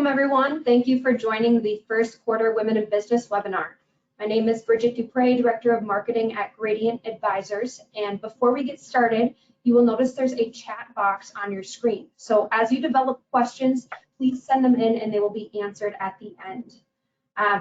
Welcome everyone. Thank you for joining the first quarter Women in Business webinar. My name is Bridget Dupre, Director of Marketing at Gradient Advisors. And before we get started, you will notice there's a chat box on your screen. So as you develop questions, please send them in and they will be answered at the end.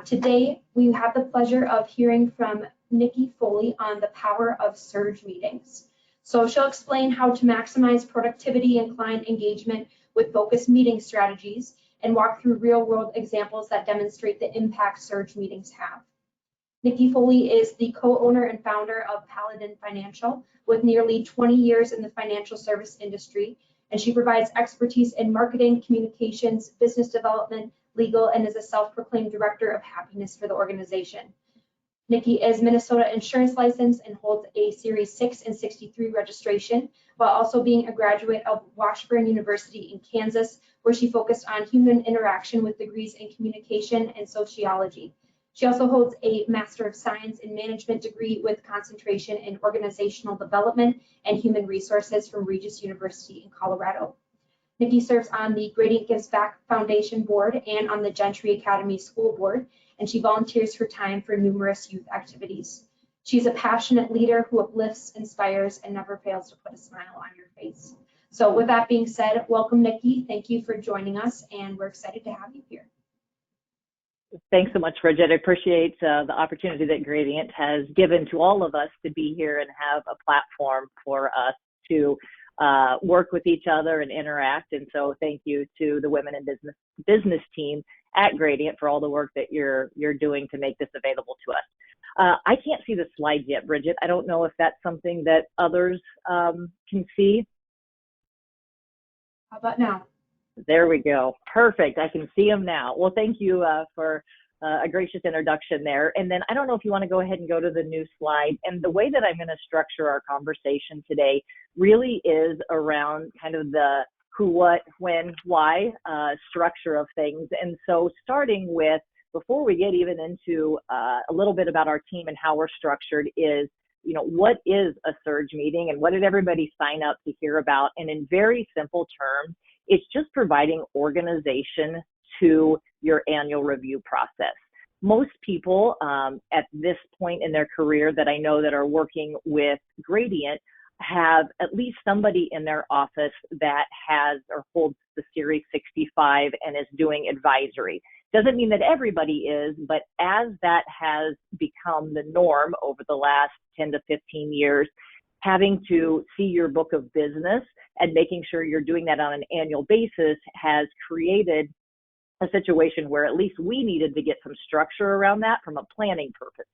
Today, we have the pleasure of hearing from Nikki Foley on the power of surge meetings. So she'll explain how to maximize productivity and client engagement with focused meeting strategies and walk through real-world examples that demonstrate the impact surge meetings have. Nikki Foley is the co-owner and founder of Paladin Financial with nearly 20 years in the financial service industry, and she provides expertise in marketing, communications, business development, legal, and is a self-proclaimed director of happiness for the organization. Nikki is Minnesota insurance licensed and holds a Series 6 and 63 registration, while also being a graduate of Washburn University in Kansas, where she focused on human interaction with degrees in communication and sociology. She also holds a Master of Science in Management degree with concentration in organizational development and human resources from Regis University in Colorado. Nikki serves on the Gradient Gives Back Foundation Board and on the Gentry Academy School Board, and she volunteers her time for numerous youth activities. She's a passionate leader who uplifts, inspires, and never fails to put a smile on your face. So with that being said, welcome, Nikki. Thank you for joining us, and we're excited to have you here. Thanks so much, Bridget. I appreciate the opportunity that Gradient has given to all of us to be here and have a platform for us to work with each other and interact. And so thank you to the Women in Business team at Gradient for all the work that you're doing to make this available to us. I can't see the slides yet, Bridget. I don't know if that's something that others can see. How about now? There we go. Perfect. I can see them now. Well, thank you for a gracious introduction there. And then I don't know if you want to go ahead and go to the new slide. And the way that I'm going to structure our conversation today really is around kind of the who, what, when, why structure of things. And so starting with, before we get even into a little bit about our team and how we're structured is, you know, what is a surge meeting and what did everybody sign up to hear about? And in very simple terms, it's just providing organization to your annual review process. Most people at this point in their career that I know that are working with Gradient have at least somebody in their office that has or holds the Series 65 and is doing advisory. Doesn't mean that everybody is, but as that has become the norm over the last 10 to 15 years, having to see your book of business and making sure you're doing that on an annual basis has created a situation where at least we needed to get some structure around that from a planning purpose.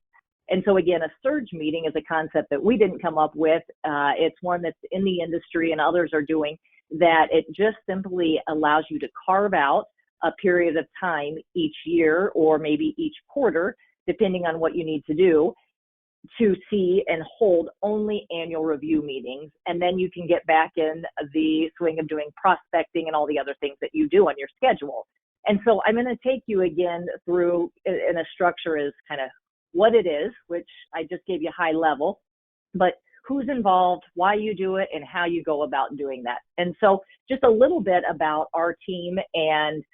And so again, a surge meeting is a concept that we didn't come up with. It's one that's in the industry and others are doing, that it just simply allows you to carve out a period of time each year or maybe each quarter, depending on what you need to do, to see and hold only annual review meetings. And then you can get back in the swing of doing prospecting and all the other things that you do on your schedule. And so I'm going to take you again through in a structure is kind of what it is, which I just gave you high level, but who's involved, why you do it, and how you go about doing that. And so just a little bit about our team and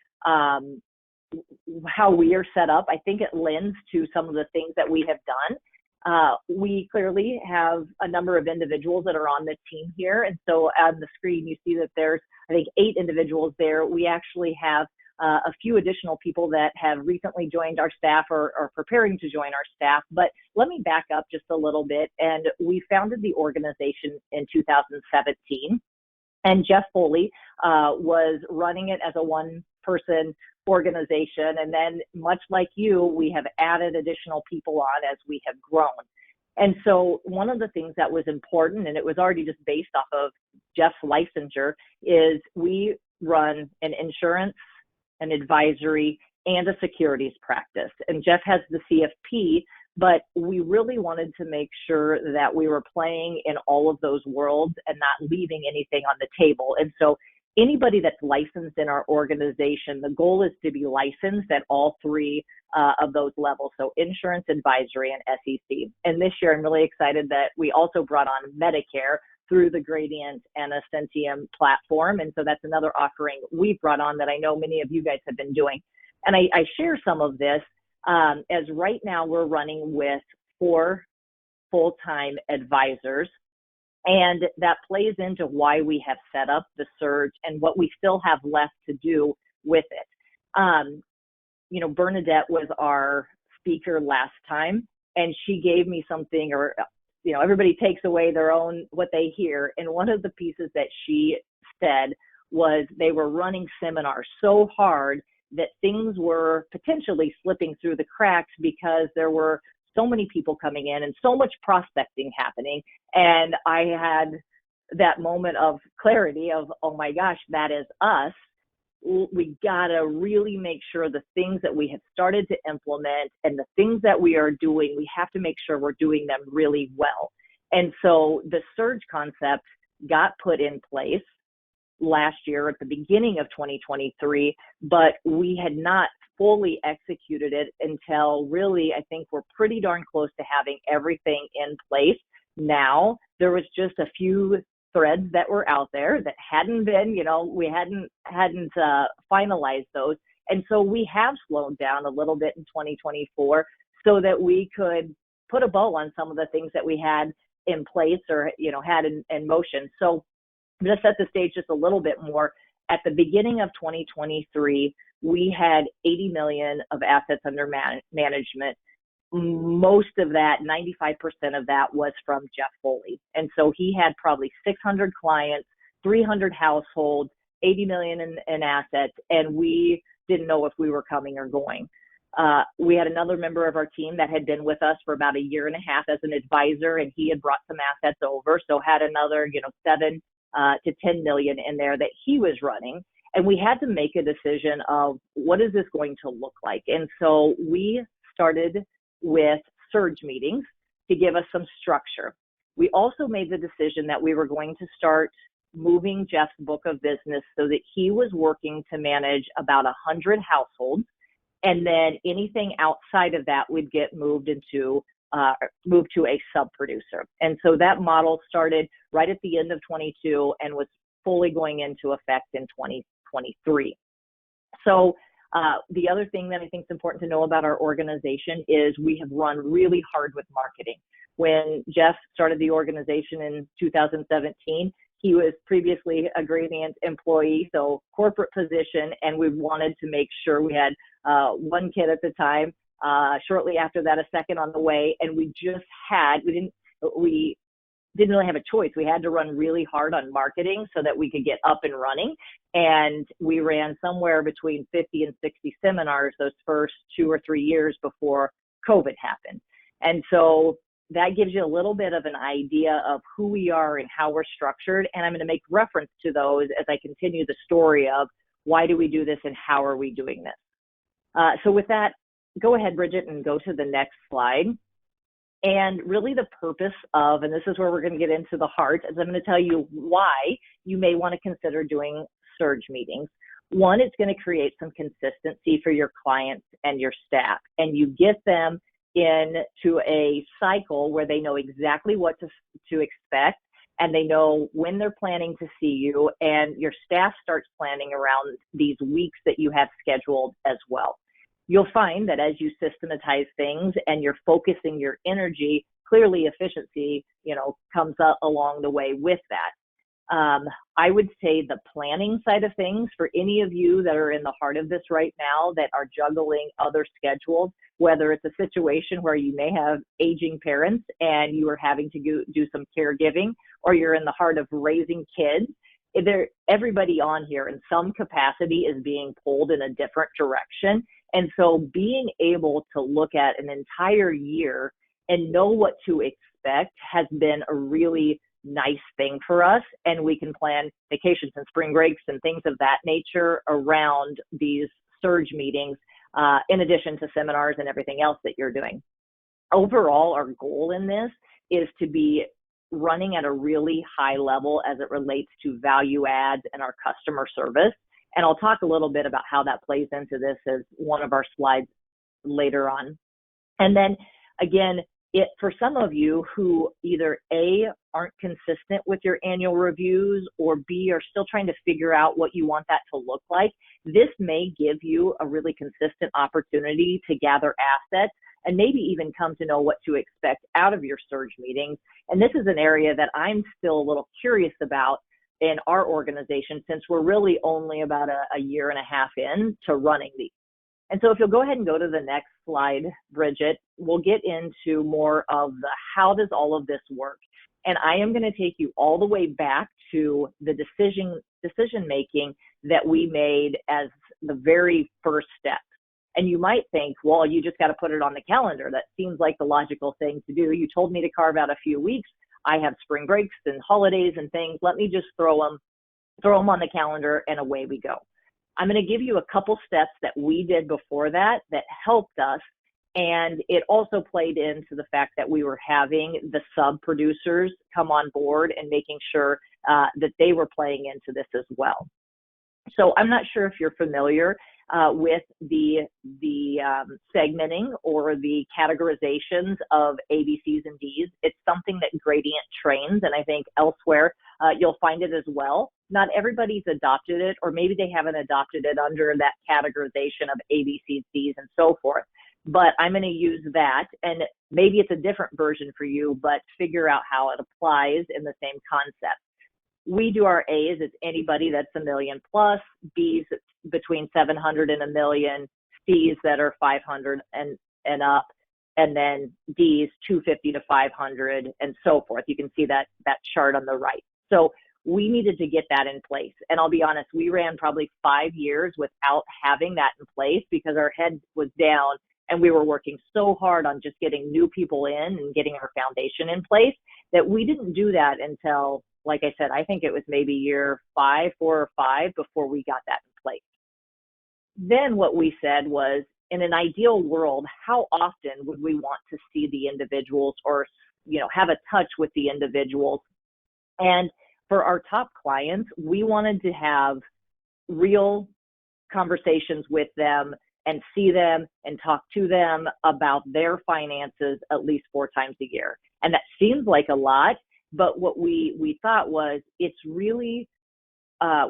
how we are set up. I think it lends to some of the things that we have done. We clearly have a number of individuals that are on the team here. And so on the screen, you see that there's, I think, 8 individuals there. We actually have a few additional people that have recently joined our staff or are preparing to join our staff. But let me back up just a little bit. And we founded the organization in 2017. And Jeff Foley was running it as a one-person organization. And then much like you, we have added additional people on as we have grown. And so one of the things that was important, and it was already just based off of Jeff's licensure, is we run an insurance, an advisory, and a securities practice. And Jeff has the CFP, but we really wanted to make sure that we were playing in all of those worlds and not leaving anything on the table. And so anybody that's licensed in our organization, the goal is to be licensed at all 3 of those levels. So insurance, advisory, and SEC. And this year, I'm really excited that we also brought on Medicare, through the Gradient and Ascentium platform. And so that's another offering we've brought on that I know many of you guys have been doing. And I share some of this as right now we're running with 4 full-time advisors. And that plays into why we have set up the Surge and what we still have left to do with it. You know, Bernadette was our speaker last time, and she gave me something, or, you know, everybody takes away their own, what they hear. And one of the pieces that she said was they were running seminars so hard that things were potentially slipping through the cracks because there were so many people coming in and so much prospecting happening. And I had that moment of clarity of, oh my gosh, that is us. We gotta really make sure the things that we have started to implement and the things that we are doing, we have to make sure we're doing them really well. And so the Surge concept got put in place last year at the beginning of 2023, but we had not fully executed it until really, I think we're pretty darn close to having everything in place. Now, there was just a few threads that were out there that hadn't been, you know, we hadn't finalized those. And so we have slowed down a little bit in 2024 so that we could put a bow on some of the things that we had in place or, you know, had in motion. So I'm going to set the stage just a little bit more. At the beginning of 2023, we had 80 million of assets under management. Most of that, 95% of that was from Jeff Foley. And so he had probably 600 clients, 300 households, 80 million in assets, and we didn't know if we were coming or going. We had another member of our team that had been with us for about a year and a half as an advisor, and he had brought some assets over, so had another, you know, 7 to 10 million in there that he was running. And we had to make a decision of what is this going to look like? And so we started with Surge meetings to give us some structure. We also made the decision that we were going to start moving Jeff's book of business so that he was working to manage about 100 households. And then anything outside of that would get moved to a sub-producer. And so that model started right at the end of 22 and was fully going into effect in 2023. So the other thing that I think is important to know about our organization is we have run really hard with marketing. When Jeff started the organization in 2017, he was previously a Gradient employee, so corporate position, and we wanted to make sure we had 1 kid at the time. Shortly after that, a second on the way, and we didn't really have a choice. We had to run really hard on marketing so that we could get up and running. And we ran somewhere between 50 and 60 seminars those first 2 or 3 years before COVID happened. And so that gives you a little bit of an idea of who we are and how we're structured. And I'm going to make reference to those as I continue the story of why do we do this and how are we doing this. So with that, go ahead, Bridget, and go to the next slide. And really the purpose of, and this is where we're going to get into the heart, is I'm going to tell you why you may want to consider doing Surge meetings. One, it's going to create some consistency for your clients and your staff, and you get them into a cycle where they know exactly what to expect, and they know when they're planning to see you, and your staff starts planning around these weeks that you have scheduled as well. You'll find that as you systematize things and you're focusing your energy, clearly efficiency, you know, comes up along the way with that. I would say the planning side of things for any of you that are in the heart of this right now that are juggling other schedules, whether it's a situation where you may have aging parents and you are having to do some caregiving, or you're in the heart of raising kids, everybody on here in some capacity is being pulled in a different direction. And so being able to look at an entire year and know what to expect has been a really nice thing for us. And we can plan vacations and spring breaks and things of that nature around these Surge meetings, in addition to seminars and everything else that you're doing. Overall, our goal in this is to be running at a really high level as it relates to value adds and our customer service. And I'll talk a little bit about how that plays into this as one of our slides later on. And then again, for some of you who either A, aren't consistent with your annual reviews, or B, are still trying to figure out what you want that to look like, this may give you a really consistent opportunity to gather assets and maybe even come to know what to expect out of your surge meetings. And this is an area that I'm still a little curious about in our organization, since we're really only about a year and a half in to running these. And so if you'll go ahead and go to the next slide, Bridget, we'll get into more of the how does all of this work. And I am going to take you all the way back to the decision making that we made as the very first step. And you might think, well, you just got to put it on the calendar. That seems like the logical thing to do. You told me to carve out a few weeks. I have spring breaks and holidays and things. Let me just throw them on the calendar, and away we go. I'm going to give you a couple steps that we did before that helped us. And it also played into the fact that we were having the sub producers come on board and making sure that they were playing into this as well. So I'm not sure if you're familiar with the segmenting or the categorizations of ABCs and Ds. It's something that Gradient trains, and I think elsewhere you'll find it as well. Not everybody's adopted it, or maybe they haven't adopted it under that categorization of ABCs, Ds, and so forth. But I'm going to use that, and maybe it's a different version for you, but figure out how it applies in the same concept. We do our A's, it's anybody that's $1 million plus, B's between 700 and $1 million, C's that are 500 and up, and then D's 250 to 500 and so forth. You can see that chart on the right. So we needed to get that in place. And I'll be honest, we ran probably 5 years without having that in place because our head was down and we were working so hard on just getting new people in and getting our foundation in place that we didn't do that until, like I said, I think it was maybe year 4 or 5 before we got that in place. Then what we said was, in an ideal world, how often would we want to see the individuals or, have a touch with the individuals? And for our top clients, we wanted to have real conversations with them and see them and talk to them about their finances at least 4 times a year. And that seems like a lot, but what we thought was it's really,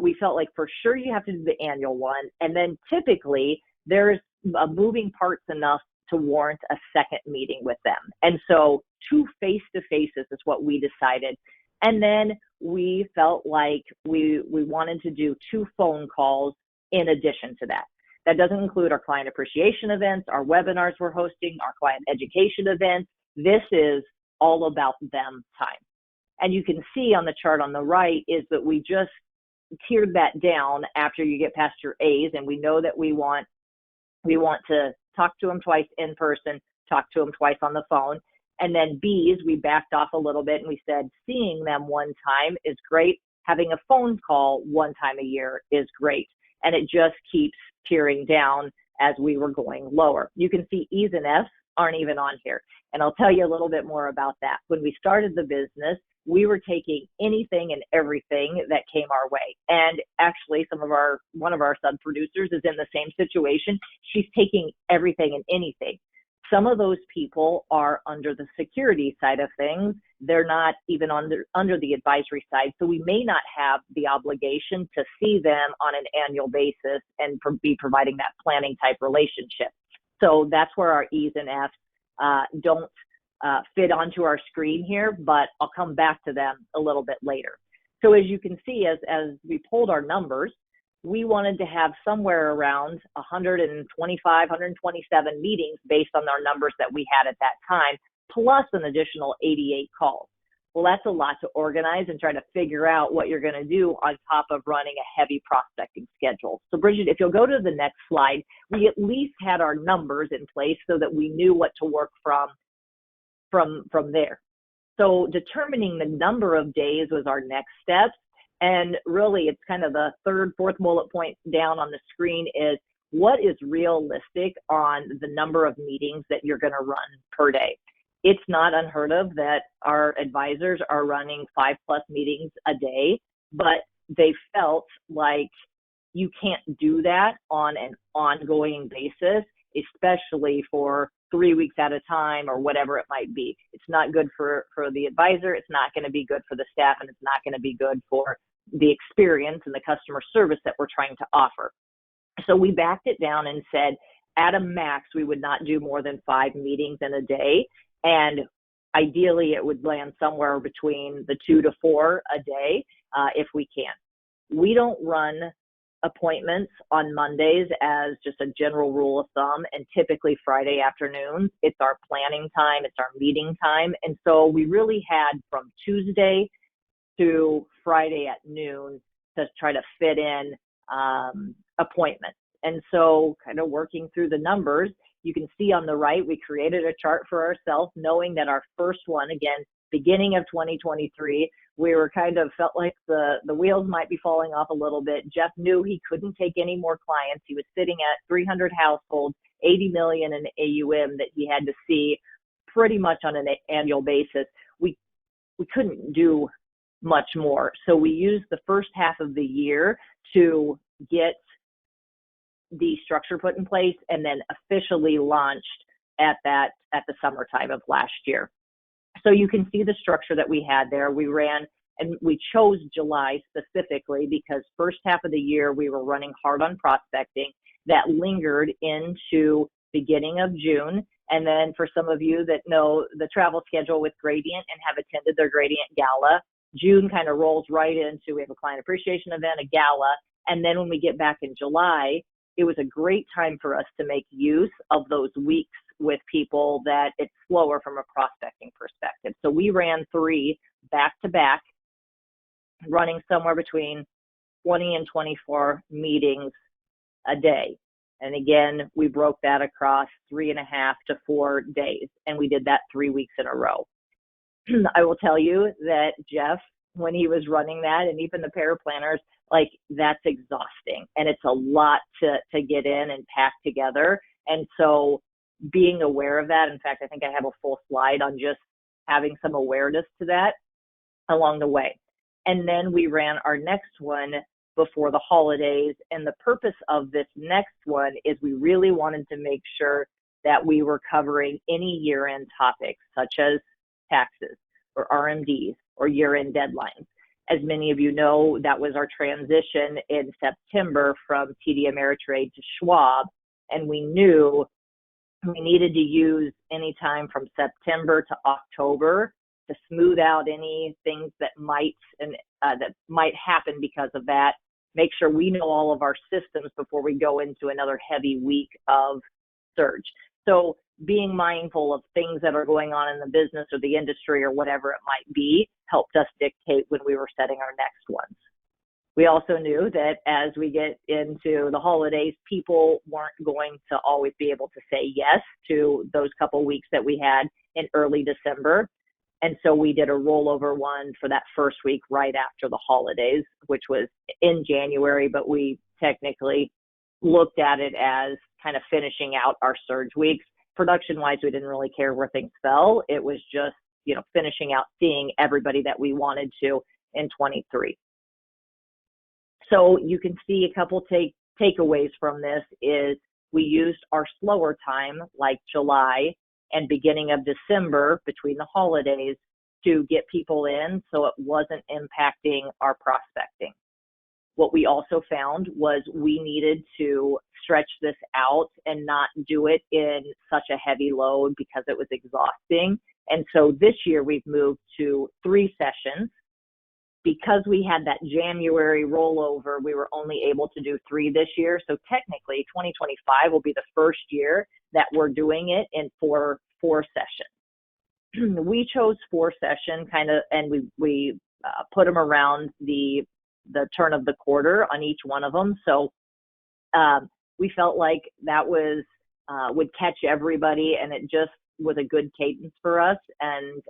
we felt like for sure you have to do the annual one. And then typically there's moving parts enough to warrant a second meeting with them. And so 2 face-to-faces is what we decided. And then we felt like we wanted to do 2 phone calls in addition to that. That doesn't include our client appreciation events, our webinars we're hosting, our client education events. This is all about them time. And you can see on the chart on the right is that we just tiered that down after you get past your A's, and we know that we want to talk to them twice in person, talk to them twice on the phone. And then B's, we backed off a little bit and we said seeing them 1 time is great. Having a phone call 1 time a year is great. And it just keeps tiering down as we were going lower. You can see E's and F's aren't even on here. And I'll tell you a little bit more about that. When we started the business, we were taking anything and everything that came our way. And actually one of our sub producers is in the same situation. She's taking everything and anything. Some of those people are under the security side of things. They're not even under the advisory side. So we may not have the obligation to see them on an annual basis and be providing that planning type relationship. So that's where our E's and F's don't fit onto our screen here, but I'll come back to them a little bit later. So as you can see, as we pulled our numbers, we wanted to have somewhere around 125, 127 meetings based on our numbers that we had at that time, plus an additional 88 calls. Well, that's a lot to organize and try to figure out what you're going to do on top of running a heavy prospecting schedule. So Bridget, if you'll go to the next slide, we at least had our numbers in place so that we knew what to work from there. So determining the number of days was our next step. And really, it's kind of the 3rd, 4th bullet point down on the screen is what is realistic on the number of meetings that you're going to run per day. It's not unheard of that our advisors are running 5+ meetings a day, but they felt like you can't do that on an ongoing basis especially for 3 weeks at a time or whatever it might be. It's not good for the advisor. It's not going to be good for the staff, and it's not going to be good for the experience and the customer service that we're trying to offer. So we backed it down and said, at a max, we would not do more than 5 meetings in a day. And ideally, it would land somewhere between the 2 to 4 a day if we can. We don't run appointments on Mondays as just a general rule of thumb, and typically Friday afternoons. It's our planning time, it's our meeting time. And so we really had from Tuesday to Friday at noon to try to fit in appointments. And so kind of working through the numbers, you can see on the right, we created a chart for ourselves, knowing that our first one, again, beginning of 2023, we were kind of felt like the wheels might be falling off a little bit. Jeff knew he couldn't take any more clients. He was sitting at 300 households, 80 million in AUM that he had to see pretty much on an annual basis. We couldn't do much more. So we used the first half of the year to get the structure put in place and then officially launched at the summertime of last year. So you can see the structure that we had there. We ran, and we chose July specifically because first half of the year we were running hard on prospecting. That lingered into beginning of June. And then for some of you that know the travel schedule with Gradient and have attended their Gradient Gala, June kind of rolls right into, we have a client appreciation event, a gala. And then when we get back in July, it was a great time for us to make use of those weeks with people that it's slower from a prospecting perspective. So we ran 3 back-to-back, running somewhere between 20 and 24 meetings a day. And again, we broke that across 3.5 to 4 days, and we did that 3 weeks in a row. I will tell you that Jeff, when he was running that, and even the paraplanners, like that's exhausting, and it's a lot to get in and pack together. And so being aware of that, in fact, I think I have a full slide on just having some awareness to that along the way. And then we ran our next one before the holidays. And the purpose of this next one is we really wanted to make sure that we were covering any year-end topics such as taxes or RMDs or year-end deadlines. As many of you know, that was our transition in September from TD Ameritrade to Schwab, and we knew we needed to use any time from September to October to smooth out any things that might happen because of that. Make sure we know all of our systems before we go into another heavy week of surge. So being mindful of things that are going on in the business or the industry or whatever it might be helped us dictate when we were setting our next ones. We also knew that as we get into the holidays, people weren't going to always be able to say yes to those couple weeks that we had in early December. And so we did a rollover one for that first week right after the holidays, which was in January, but we technically looked at it as kind of finishing out our surge weeks. Production-wise, we didn't really care where things fell. It was just, finishing out seeing everybody that we wanted to in 23. So you can see a couple takeaways from this is we used our slower time like July and beginning of December between the holidays to get people in so it wasn't impacting our prospecting. What we also found was we needed to stretch this out and not do it in such a heavy load because it was exhausting. And so this year we've moved to 3 sessions. Because we had that January rollover, we were only able to do 3 this year. So technically 2025 will be the first year that we're doing it in four sessions. We chose 4 sessions and we put them around the turn of the quarter on each one of them. So we felt like that would catch everybody, and it just was a good cadence for us. And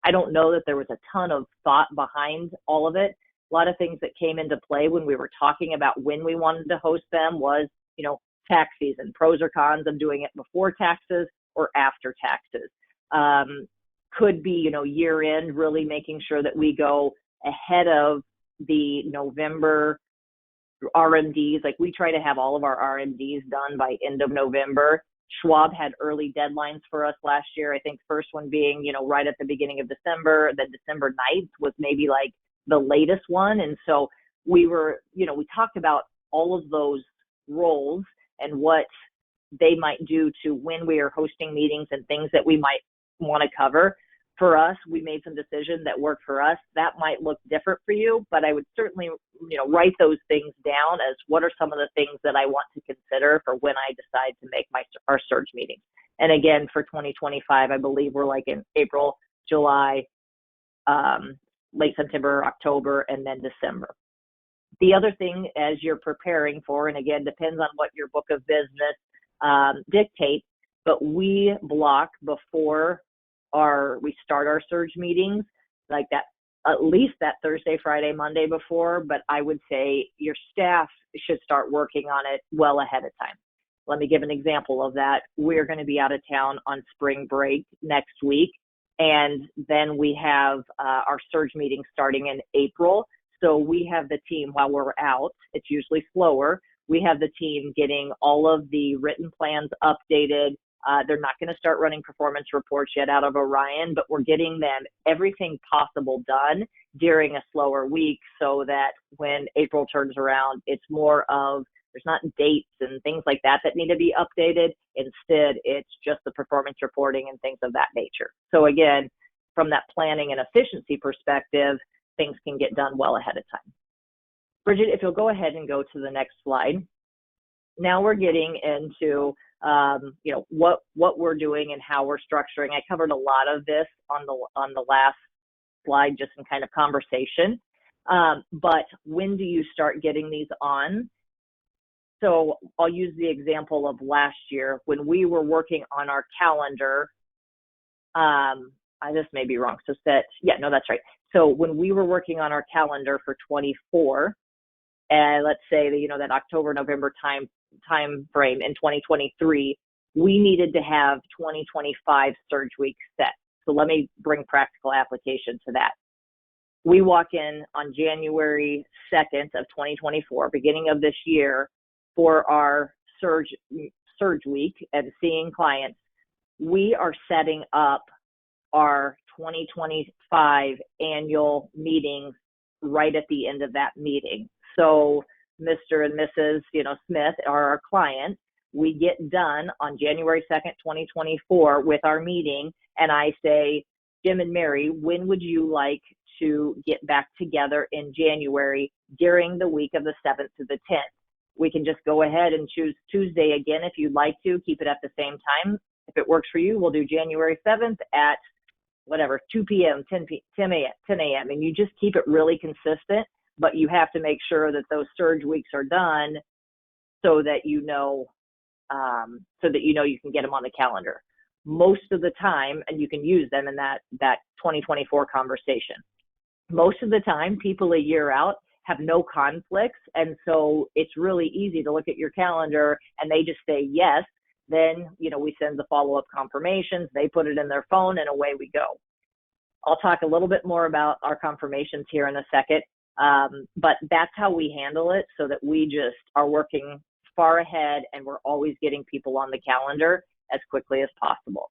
I don't know that there was a ton of thought behind all of it. A lot of things that came into play when we were talking about when we wanted to host them was, tax season, pros or cons of doing it before taxes or after taxes. Could be, year end, really making sure that we go ahead of the November RMDs, like we try to have all of our RMDs done by end of November. Schwab had early deadlines for us last year. I think first one being, right at the beginning of December, then December 9th was maybe like the latest one. And so we talked about all of those roles and what they might do to when we are hosting meetings and things that we might want to cover. For us, we made some decisions that work for us. That might look different for you, but I would certainly, write those things down as what are some of the things that I want to consider for when I decide to make our surge meetings. And again, for 2025, I believe we're like in April, July, late September, October, and then December. The other thing as you're preparing for, and again, depends on what your book of business dictates, but we block before we start our surge meetings, like that, at least that Thursday, Friday, Monday before, but I would say your staff should start working on it well ahead of time. Let me give an example of that. We're going to be out of town on spring break next week, and then we have our surge meeting starting in April. So we have the team while we're out, it's usually slower, we have the team getting all of the written plans updated. They're not going to start running performance reports yet out of Orion, but we're getting them everything possible done during a slower week so that when April turns around, it's more of, there's not dates and things like that need to be updated. Instead, it's just the performance reporting and things of that nature. So again, from that planning and efficiency perspective, things can get done well ahead of time. Bridget, if you'll go ahead and go to the next slide. Now we're getting into what we're doing and how we're structuring. I covered a lot of this on the last slide, just in kind of conversation. But when do you start getting these on? So I'll use the example of last year when we were working on our calendar. This may be wrong. So that's right. So when we were working on our calendar for 24, and let's say that October, November time frame in 2023, we needed to have 2025 surge week set. So let me bring practical application to that. We walk in on January 2nd of 2024, beginning of this year, for our surge week and seeing clients. We are setting up our 2025 annual meetings right at the end of that meeting. So Mr. and Mrs. Smith are our clients. We get done on January 2nd, 2024 with our meeting, and I say, Jim and Mary, when would you like to get back together in January during the week of the 7th to the 10th? We can just go ahead and choose Tuesday again if you'd like to, keep it at the same time. If it works for you, we'll do January 7th at 2 p.m., 10 a.m. And you just keep it really consistent, but you have to make sure that those surge weeks are done so that you know you can get them on the calendar. Most of the time, and you can use them in that 2024 conversation. Most of the time, people a year out have no conflicts, and so it's really easy to look at your calendar and they just say yes. Then, we send the follow-up confirmations, they put it in their phone, and away we go. I'll talk a little bit more about our confirmations here in a second, but that's how we handle it, so that we just are working far ahead and we're always getting people on the calendar as quickly as possible.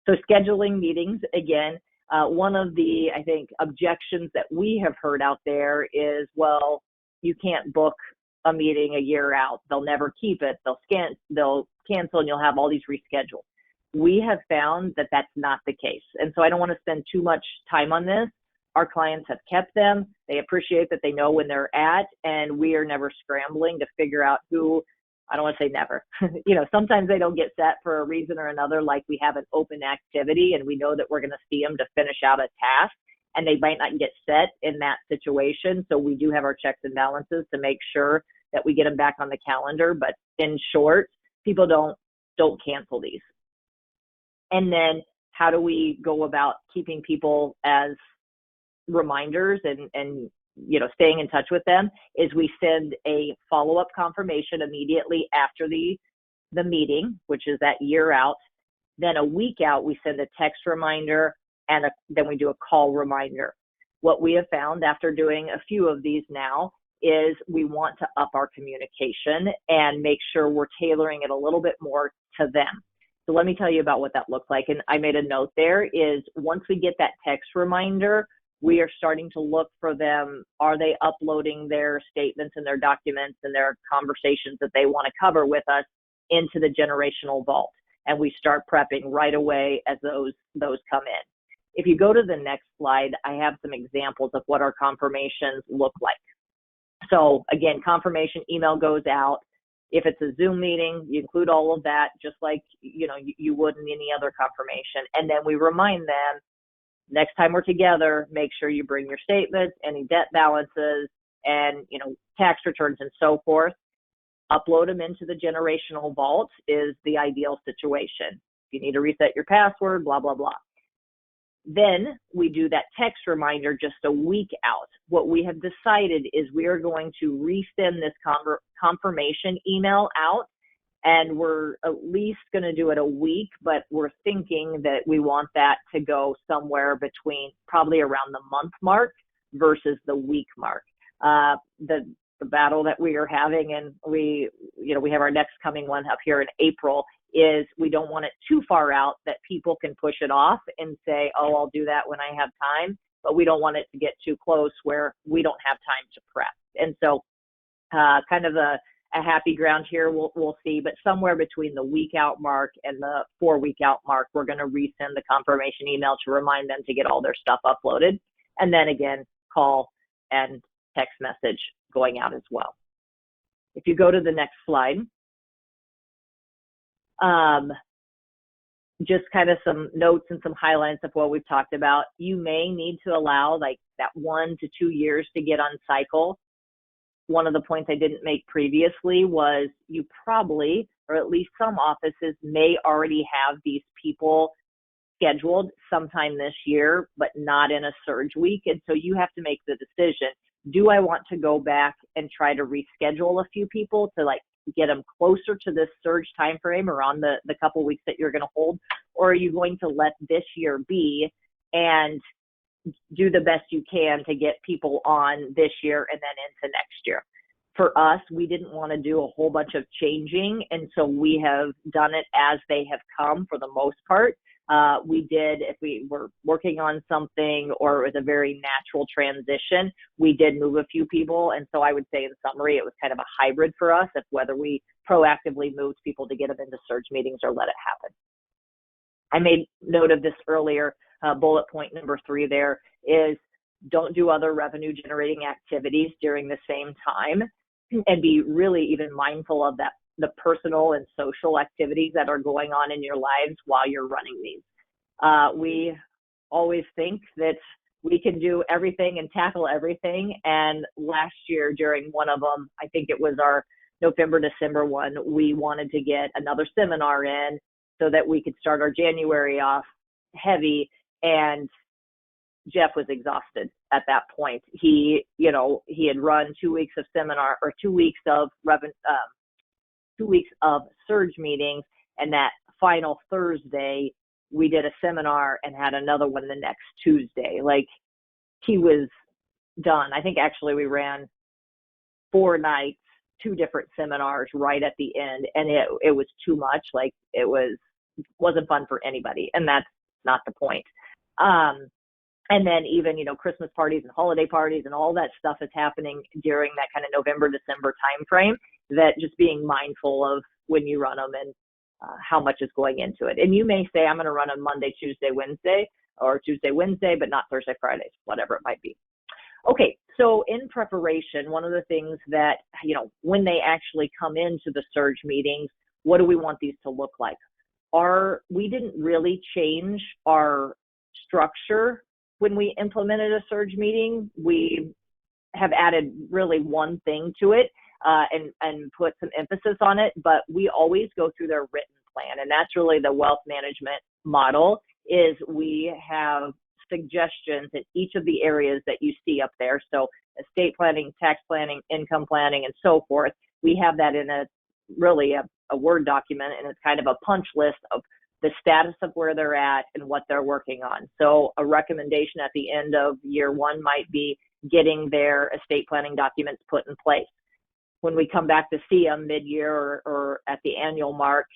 So scheduling meetings, again, one of the, I think, objections that we have heard out there is, well, you can't book a meeting a year out. They'll never keep it. They'll cancel, and you'll have all these rescheduled. We have found that that's not the case. And so I don't want to spend too much time on this. Our clients have kept them. They appreciate that they know when they're at, and we are never scrambling to figure out who. I don't want to say never. Sometimes they don't get set for a reason or another, like we have an open activity and we know that we're going to see them to finish out a task, and they might not get set in that situation. So we do have our checks and balances to make sure that we get them back on the calendar. But in short, people don't cancel these. And then how do we go about keeping people as reminders and staying in touch with them? Is we send a follow-up confirmation immediately after the meeting, which is that year out. Then a week out, we send a text reminder, and then we do a call reminder. What we have found after doing a few of these now is we want to up our communication and make sure we're tailoring it a little bit more to them. So let me tell you about what that looks like. And I made a note there is once we get that text reminder, we are starting to look for them. Are they uploading their statements and their documents and their conversations that they want to cover with us into the generational vault? And we start prepping right away as those come in. If you go to the next slide, I have some examples of what our confirmations look like. So again, confirmation email goes out. If it's a Zoom meeting, you include all of that, just like you would in any other confirmation. And then we remind them, next time we're together, make sure you bring your statements, any debt balances, and tax returns and so forth. Upload them into the generational vault is the ideal situation. If you need to reset your password, blah, blah, blah. Then we do that text reminder just a week out. What we have decided is we are going to resend this confirmation email out, and we're at least going to do it a week, but we're thinking that we want that to go somewhere between probably around the month mark versus the week mark. The battle that we are having, and we have our next coming one up here in April, is we don't want it too far out that people can push it off and say, oh, I'll do that when I have time, but we don't want it to get too close where we don't have time to prep. And so kind of a happy ground here, we'll see, but somewhere between the week out mark and the 4 week out mark, we're going to resend the confirmation email to remind them to get all their stuff uploaded. And then again, call and text message going out as well. If you go to the next slide, just kind of some notes and some highlights of what we've talked about. You may need to allow like that 1 to 2 years to get on cycle. One of the points I didn't make previously was you probably, or at least some offices may already have these people scheduled sometime this year, but not in a surge week. And so you have to make the decision. Do I want to go back and try to reschedule a few people to like get them closer to this surge time frame around the couple weeks that you're going to hold? Or are you going to let this year be and do the best you can to get people on this year and then into next year? For us, we didn't want to do a whole bunch of changing, and so we have done it as they have come for the most part. We did, if we were working on something or it was a very natural transition, we did move a few people. And so I would say in summary, it was kind of a hybrid for us of whether we proactively moved people to get them into surge meetings or let it happen. I made note of this earlier. Bullet point number 3 there is don't do other revenue generating activities during the same time, and be really even mindful of that, the personal and social activities that are going on in your lives while you're running these. We always think that we can do everything and tackle everything. And last year during one of them, I think it was our November, December one, we wanted to get another seminar in so that we could start our January off heavy. And Jeff was exhausted at that point. He had run 2 weeks of seminar or 2 weeks of 2 weeks of surge meetings, and that final Thursday we did a seminar and had another one the next Tuesday. Like, he was done. I think actually we ran 4 nights, 2 different seminars right at the end, and it was too much. Like, it wasn't fun for anybody, and that's not the point. And then even, Christmas parties and holiday parties and all that stuff is happening during that kind of November, December timeframe, that just being mindful of when you run them and how much is going into it. And you may say, I'm going to run on Monday, Tuesday, Wednesday, or Tuesday, Wednesday, but not Thursday, Fridays, whatever it might be. Okay, so in preparation, one of the things that, when they actually come into the surge meetings, what do we want these to look like? We didn't really change our structure when we implemented a surge meeting. We have added really one thing to it and put some emphasis on it, but we always go through their written plan. And that's really the wealth management model, is we have suggestions in each of the areas that you see up there. So estate planning, tax planning, income planning, and so forth. We have that in a Word document, and it's kind of a punch list of the status of where they're at and what they're working on. So a recommendation at the end of year 1 might be, getting their estate planning documents put in place. When we come back to see them mid-year or at the annual mark,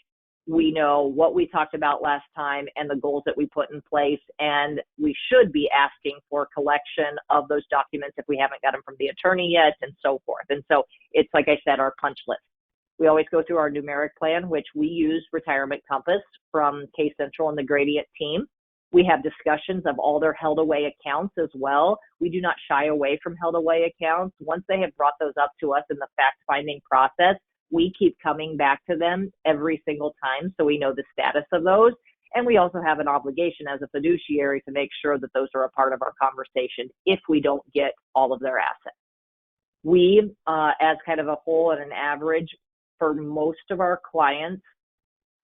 we know what we talked about last time and the goals that we put in place, and we should be asking for collection of those documents if we haven't got them from the attorney yet, and so forth. And so it's, like I said, our punch list. We always go through our numeric plan, which we use Retirement Compass from Case Central and the Gradient team. We have discussions of all their held away accounts as well. We do not shy away from held away accounts. Once they have brought those up to us in the fact finding process, we keep coming back to them every single time so we know the status of those. And we also have an obligation as a fiduciary to make sure that those are a part of our conversation if we don't get all of their assets. We, as kind of a whole and an average, for most of our clients,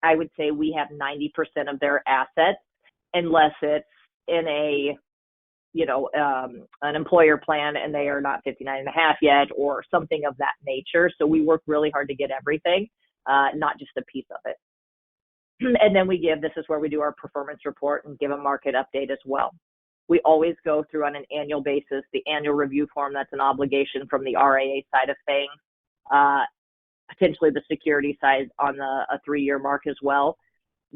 I would say we have 90% of their assets, unless it's in a, an employer plan and they are not 59 and a half yet or something of that nature. So we work really hard to get everything, not just a piece of it. And then this is where we do our performance report and give a market update as well. We always go through on an annual basis, the annual review form. That's an obligation from the RAA side of things, potentially the security side on a 3-year mark as well.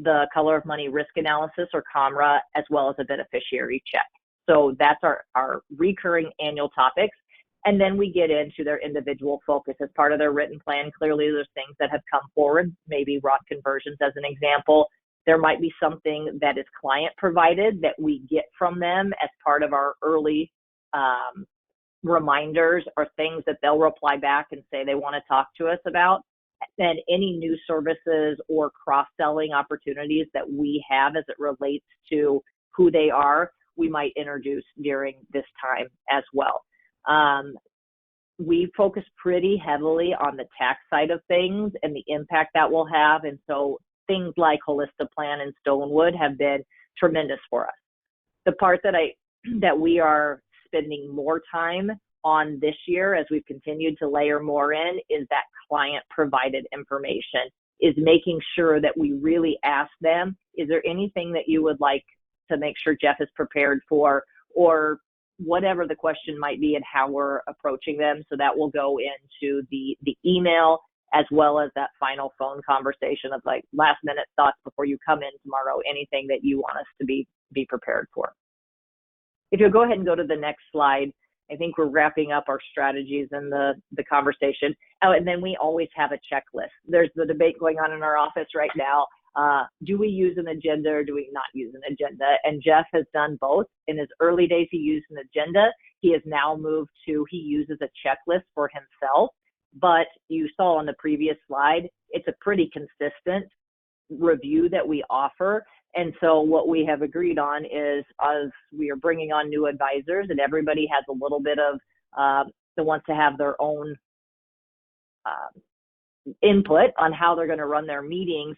The color of money risk analysis, or COMRA, as well as a beneficiary check. So that's our recurring annual topics. And then we get into their individual focus as part of their written plan. Clearly, there's things that have come forward, maybe Roth conversions as an example. There might be something that is client provided that we get from them as part of our early reminders, or things that they'll reply back and say they want to talk to us about. And any new services or cross-selling opportunities that we have as it relates to who they are, we might introduce during this time as well. We focus pretty heavily on the tax side of things and the impact that will have. And so things like Holistiplan and Stonewood have been tremendous for us. The part that we are spending more time on this year, as we've continued to layer more in, is that client provided information, is making sure that we really ask them, is there anything that you would like to make sure Jeff is prepared for, or whatever the question might be, and how we're approaching them. So that will go into the email, as well as that final phone conversation of like last minute thoughts before you come in tomorrow, anything that you want us to be prepared for. If you'll go ahead and go to the next slide, I think we're wrapping up our strategies in the conversation. Oh, and then we always have a checklist. There's the debate going on in our office right now. Do we use an agenda or do we not use an agenda? And Jeff has done both. In his early days, he used an agenda. He has now moved to, he uses a checklist for himself. But you saw on the previous slide, it's a pretty consistent review that we offer. And so what we have agreed on is, as we are bringing on new advisors, and everybody has a little bit of that wants to have their own input on how they're going to run their meetings.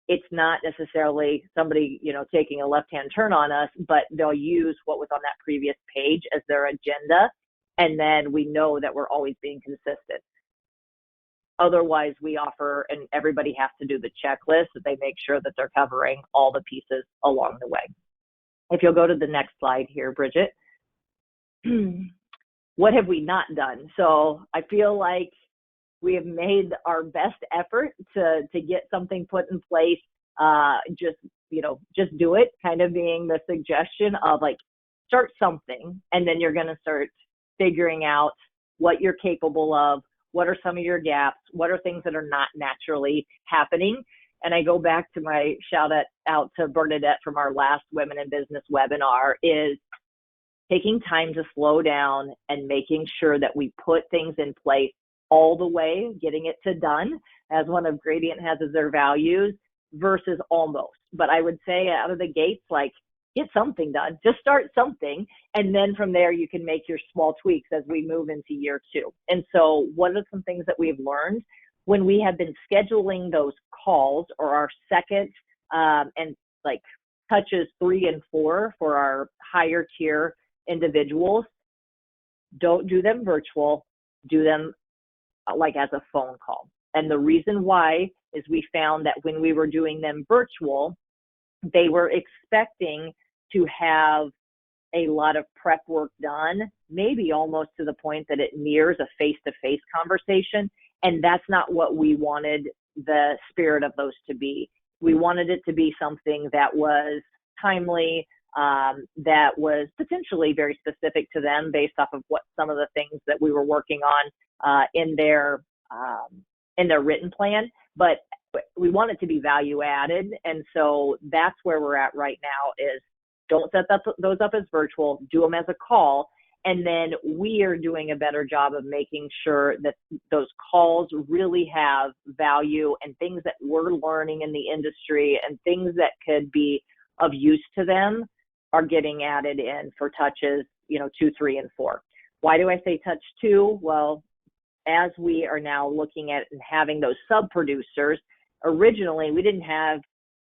It's not necessarily somebody, taking a left-hand turn on us, but they'll use what was on that previous page as their agenda. And then we know that we're always being consistent. Otherwise, we offer, and everybody has to do the checklist, that they make sure that they're covering all the pieces along the way. If you'll go to the next slide here, Bridget. What have we not done? So I feel like we have made our best effort to get something put in place. Just do it, kind of being the suggestion of like, start something, and then you're going to start figuring out what you're capable of. What are some of your gaps? What are things that are not naturally happening? And I go back to my shout out to Bernadette from our last Women in Business webinar, is taking time to slow down and making sure that we put things in place all the way, getting it to done, as one of Gradient has as their values, versus almost. But I would say out of the gates, like, get something done, just start something. And then from there, you can make your small tweaks as we move into year 2. And so what are some things that we've learned when we have been scheduling those calls, or our second and like touches 3 and 4 for our higher tier individuals? Don't do them virtual, do them like as a phone call. And the reason why is we found that when we were doing them virtual, they were expecting to have a lot of prep work done, maybe almost to the point that it nears a face-to-face conversation. And that's not what we wanted the spirit of those to be. We wanted it to be something that was timely, that was potentially very specific to them based off of what some of the things that we were working on in their written plan. But we want it to be value added. And so that's where we're at right now is don't set those up as virtual, do them as a call. And then we are doing a better job of making sure that those calls really have value and things that we're learning in the industry and things that could be of use to them are getting added in for touches, 2, 3, and 4. Why do I say touch 2? Well, as we are now looking at and having those sub-producers, originally we didn't have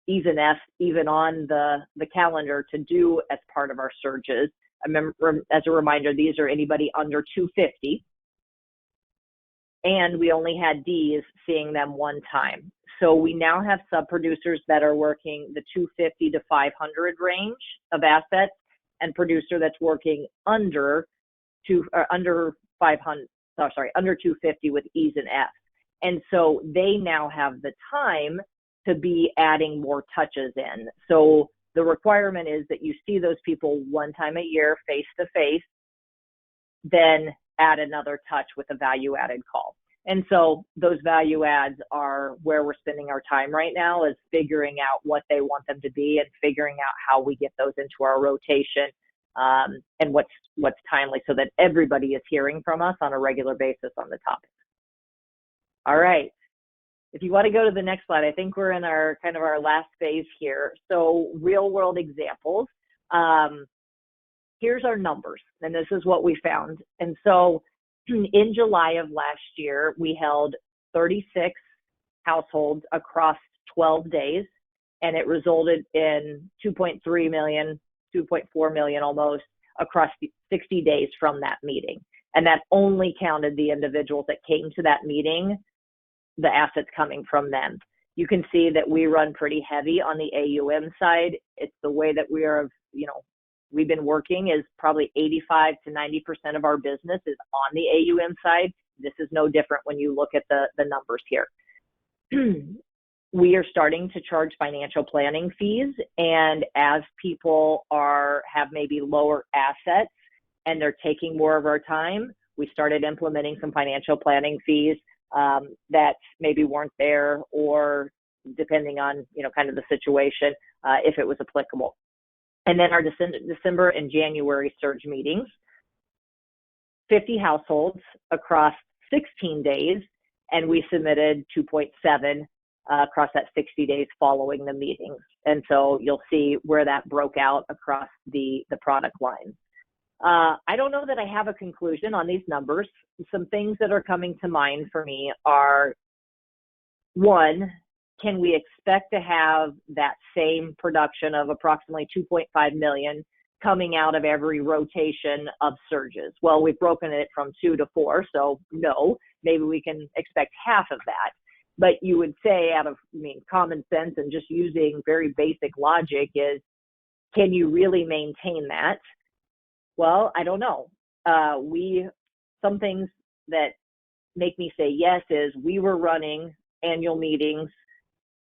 E's and F's even on the calendar to do as part of our surges. I remember, as a reminder, these are anybody under 250. And we only had D's seeing them one time. So we now have sub-producers that are working the 250 to 500 range of assets and producer that's working under 250 with E's and F's. And so they now have the time to be adding more touches in. So the requirement is that you see those people one time a year, face to face, then add another touch with a value added call. And so those value adds are where we're spending our time right now, is figuring out what they want them to be and figuring out how we get those into our rotation and what's timely so that everybody is hearing from us on a regular basis on the topic. All right. If you want to go to the next slide, I think we're in our last phase here. So real world examples. Here's our numbers, and this is what we found. And so in July of last year, we held 36 households across 12 days, and it resulted in 2.3 million, 2.4 million almost across 60 days from that meeting. And that only counted the individuals that came to that meeting, the assets coming from them. You can see that we run pretty heavy on the AUM side. It's the way that we've been working is probably 85 to 90% of our business is on the AUM side. This is no different when you look at the numbers here. We are starting to charge financial planning fees, and as people have maybe lower assets and they're taking more of our time, we started implementing some financial planning fees that maybe weren't there, or depending on, kind of the situation, if it was applicable. And then our December and January surge meetings, 50 households across 16 days, and we submitted 2.7 across that 60 days following the meetings. And so you'll see where that broke out across the product lines. I don't know that I have a conclusion on these numbers. Some things that are coming to mind for me are, one, can we expect to have that same production of approximately 2.5 million coming out of every rotation of surges? Well, we've broken it from 2 to 4, so no, maybe we can expect half of that. But you would say, common sense and just using very basic logic is, can you really maintain that? Well, I don't know. Some things that make me say yes is we were running annual meetings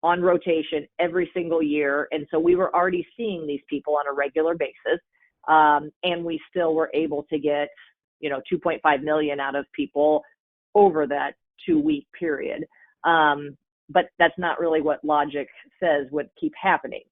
on rotation every single year. And so we were already seeing these people on a regular basis. And we still were able to get, 2.5 million out of people over that 2-week period. But that's not really what logic says would keep happening.